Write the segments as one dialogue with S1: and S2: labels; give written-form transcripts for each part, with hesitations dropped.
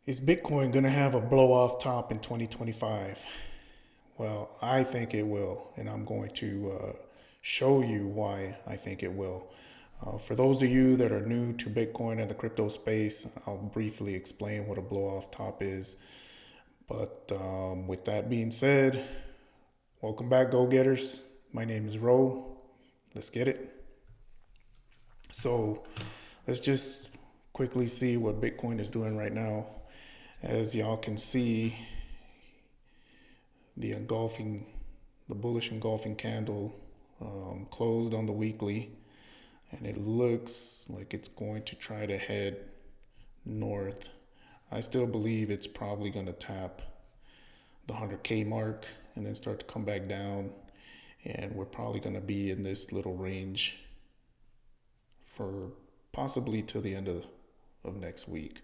S1: Is Bitcoin going to have a blow off top in 2025? Well, I think it will, and I'm going to show you why I think it will. For those of you that are new to Bitcoin and the crypto space, I'll briefly explain what a blow off top is. But with that being said, welcome back, go getters. My name is Ro. Let's get it. So, let's just quickly see what Bitcoin is doing right now. As y'all can see, the bullish engulfing candle closed on the weekly, and it looks like it's going to try to head north. I still believe it's probably going to tap the 100K mark and then start to come back down, and we're probably going to be in this little range for possibly till the end of next week,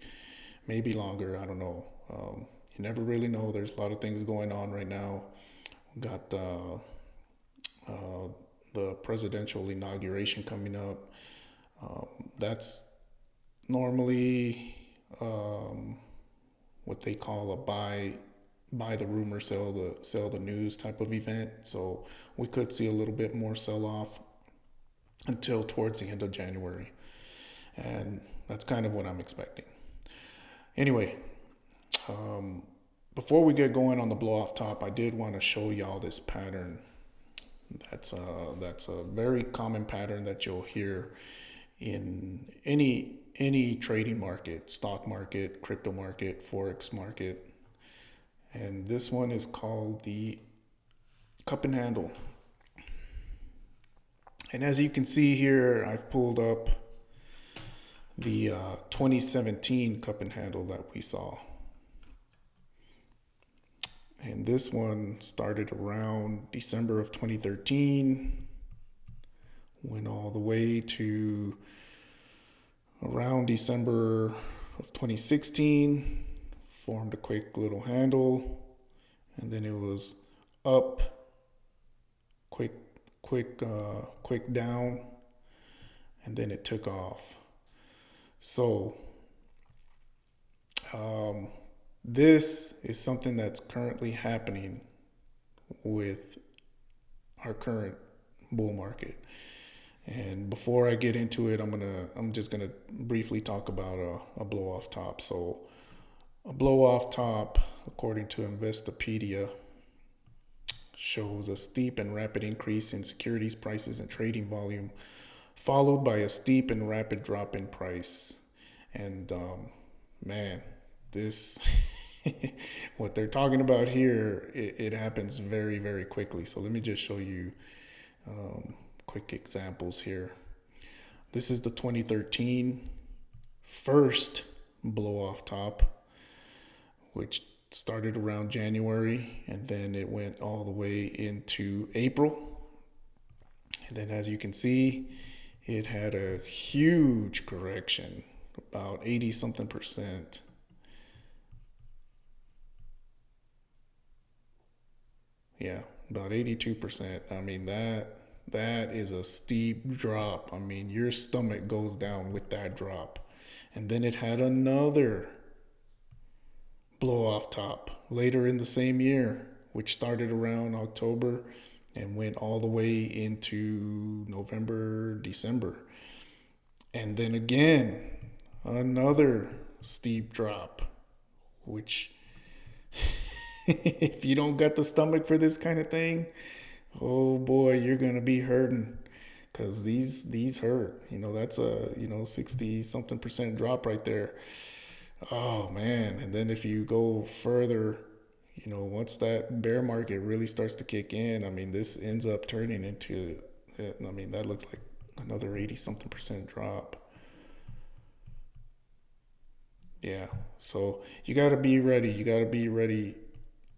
S1: maybe longer. I don't know. You never really know. There's a lot of things going on right now. We got the presidential inauguration coming up. That's normally what they call a buy the rumor, sell the news type of event. So we could see a little bit more sell off until towards the end of January, and that's kind of what I'm expecting. Anyway, before we get going on the blow off top, I did want to show y'all this pattern. That's a very common pattern that you'll hear in any trading market, stock market, crypto market, forex market. And this one is called the cup and handle. And as you can see here, I've pulled up the 2017 cup and handle that we saw. And this one started around December of 2013, went all the way to around December of 2016, formed a quick little handle, and then it was up, quick down, and then it took off. So this is something that's currently happening with our current bull market. And before I get into it, I'm just gonna briefly talk about a blow off top. So a blow off top, according to Investopedia, shows a steep and rapid increase in securities prices and trading volume, followed by a steep and rapid drop in price. And man, this what they're talking about here, it happens very, very quickly. So let me just show you quick examples here. This is the 2013 first blow off top, which started around January, and then it went all the way into April. And then as you can see, it had a huge correction, about 80 something percent. Yeah, about 82%. I mean, that is a steep drop. I mean, your stomach goes down with that drop. And then it had another blow off top later in the same year, which started around October and went all the way into November, December. And then again, another steep drop, which if you don't got the stomach for this kind of thing, oh boy, you're gonna be hurting, because these hurt. That's a 60 something percent drop right there. Oh man. And then if you go further, once that bear market really starts to kick in, I mean, this ends up turning into, I mean, that looks like another 80 something percent drop. Yeah. So you got to be ready. You got to be ready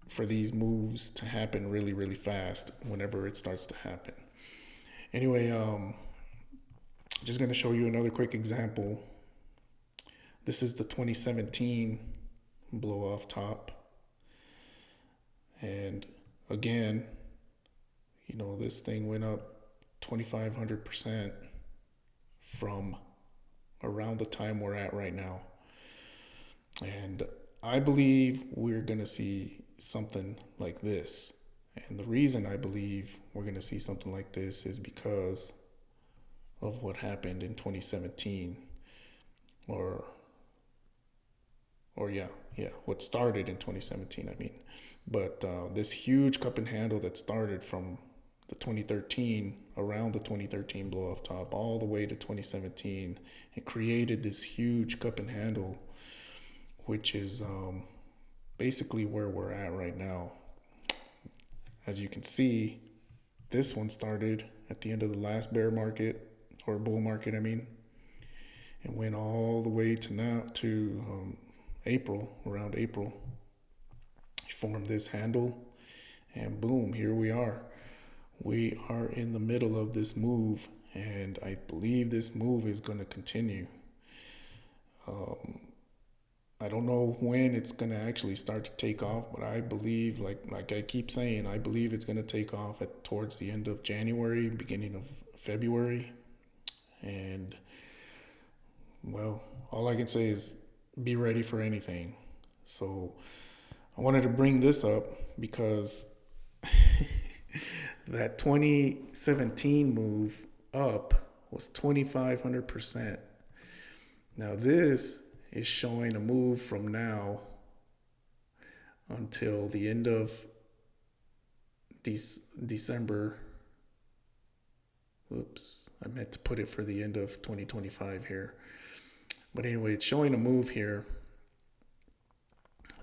S1: for these moves to happen really, really fast whenever it starts to happen. Anyway, just going to show you another quick example. This is the 2017 blow off top. And again, this thing went up 2,500% from around the time we're at right now. And I believe we're going to see something like this. And the reason I believe we're going to see something like this is because of what happened in 2017, or what started in 2017, I mean. But this huge cup and handle that started from the 2013, around the 2013 blow off top, all the way to 2017, it created this huge cup and handle, which is basically where we're at right now. As you can see, this one started at the end of the last bear market, or bull market, I mean, and went all the way to now to April, around April. Formed this handle, and boom, here we are. We are in the middle of this move, and I believe this move is going to continue. I don't know when it's going to actually start to take off, but I believe, like I keep saying, I believe it's going to take off towards the end of January, beginning of February. And, well, all I can say is be ready for anything. So I wanted to bring this up because that 2017 move up was 2,500%. Now this is showing a move from now until the end of December. Oops, I meant to put it for the end of 2025 here. But anyway, it's showing a move here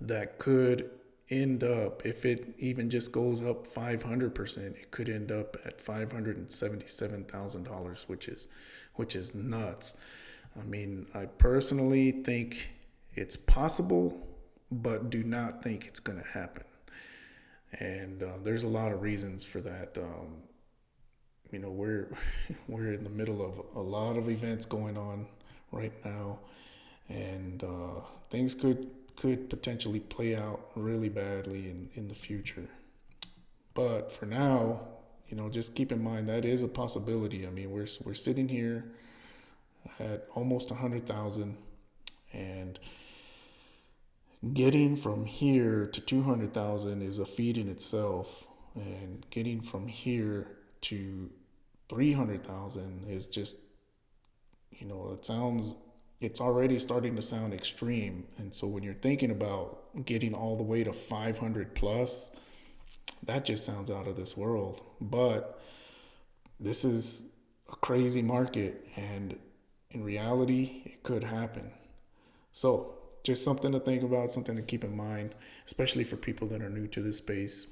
S1: that could end up, if it even just goes up 500%, it could end up at $577,000, which is nuts. I mean, I personally think it's possible, but do not think it's going to happen. And there's a lot of reasons for that. We're we're in the middle of a lot of events going on right now, and things could potentially play out really badly in the future. But for now, just keep in mind that is a possibility. I mean, we're sitting here at almost 100,000, and getting from here to 200,000 is a feat in itself, and getting from here to 300,000 is just, it's already starting to sound extreme. And so when you're thinking about getting all the way to 500 plus, that just sounds out of this world. But this is a crazy market, and in reality, it could happen. So just something to think about, something to keep in mind, especially for people that are new to this space.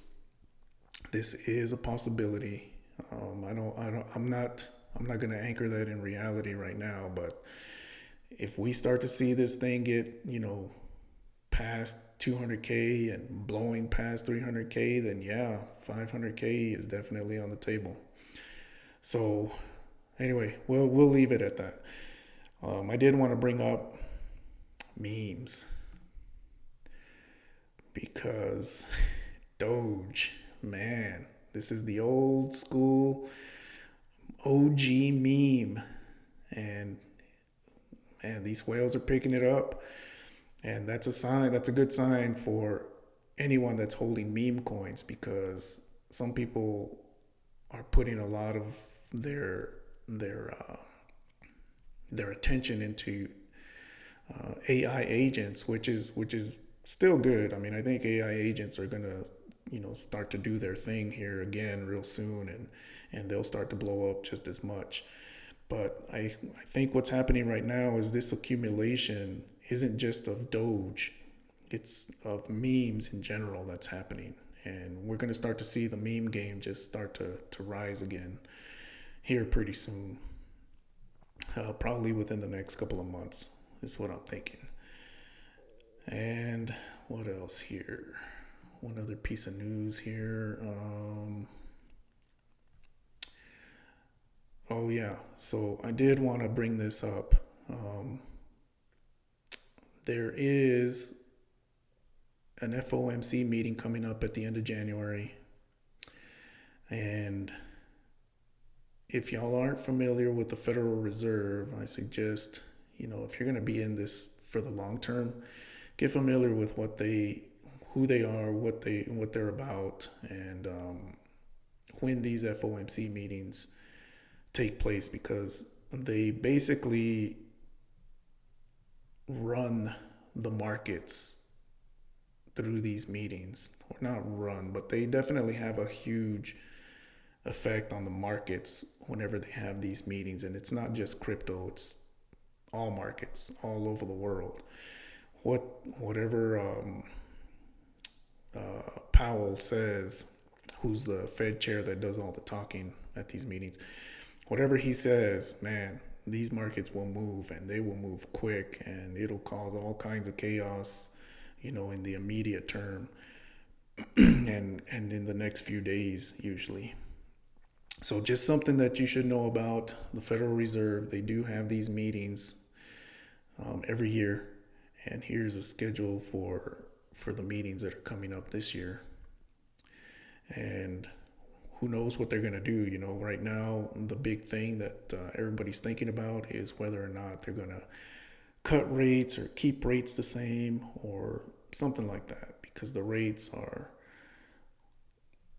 S1: This is a possibility. I'm not going to anchor that in reality right now, but if we start to see this thing get, past 200K and blowing past 300K, then yeah, 500K is definitely on the table. So anyway, we'll leave it at that. I did want to bring up memes because Doge, man, this is the old school OG meme, and man, these whales are picking it up, and that's a sign. That's a good sign for anyone that's holding meme coins, because some people are putting a lot of their attention into AI agents, which is still good. I mean, I think AI agents are gonna start to do their thing here again real soon, and they'll start to blow up just as much. But I think what's happening right now is this accumulation isn't just of Doge, it's of memes in general that's happening. And we're going to start to see the meme game just start to rise again here pretty soon. Probably within the next couple of months is what I'm thinking. And what else here? One other piece of news here. Oh yeah, so I did want to bring this up. There is an FOMC meeting coming up at the end of January, and if y'all aren't familiar with the Federal Reserve, I suggest, if you're going to be in this for the long term, get familiar with who they are, what they're about, and when these FOMC meetings take place, because they basically run the markets through these meetings. Or not run, but they definitely have a huge effect on the markets whenever they have these meetings. And it's not just crypto, it's all markets all over the world. Whatever Powell says, who's the Fed chair that does all the talking at these meetings, whatever he says, man, these markets will move, and they will move quick, and it'll cause all kinds of chaos, in the immediate term, and in the next few days usually. So just something that you should know about the Federal Reserve. They do have these meetings every year, and here's a schedule for the meetings that are coming up this year. And who knows what they're going to do. Right now, the big thing that everybody's thinking about is whether or not they're going to cut rates or keep rates the same or something like that, because the rates are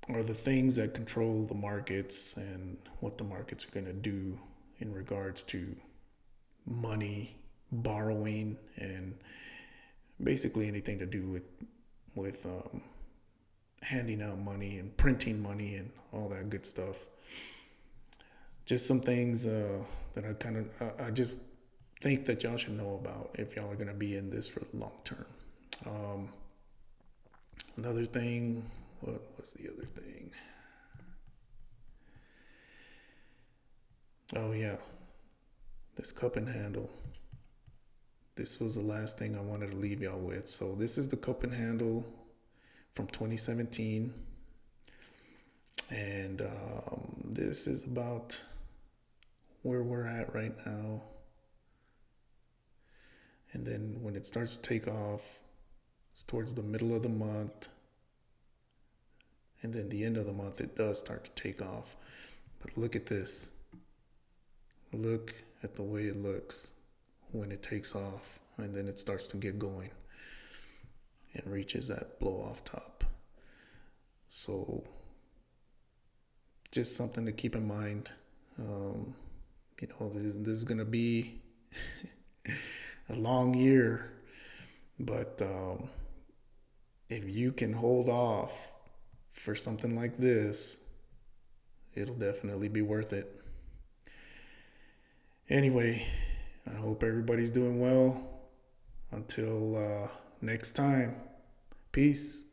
S1: the things that control the markets and what the markets are going to do in regards to money, borrowing, and basically anything to do with handing out money and printing money and all that good stuff. Just some things that I just think that y'all should know about if y'all are going to be in this for the long term. Another thing, what was the other thing? Oh yeah, this cup and handle. This was the last thing I wanted to leave y'all with. So this is the cup and handle from 2017. And this is about where we're at right now. And then when it starts to take off, it's towards the middle of the month. And then the end of the month, it does start to take off. But look at this. Look at the way it looks when it takes off, and then it starts to get going and reaches that blow-off top. So just something to keep in mind. This is going to be a long year, but if you can hold off for something like this, it'll definitely be worth it. Anyway, I hope everybody's doing well. Until next time, peace.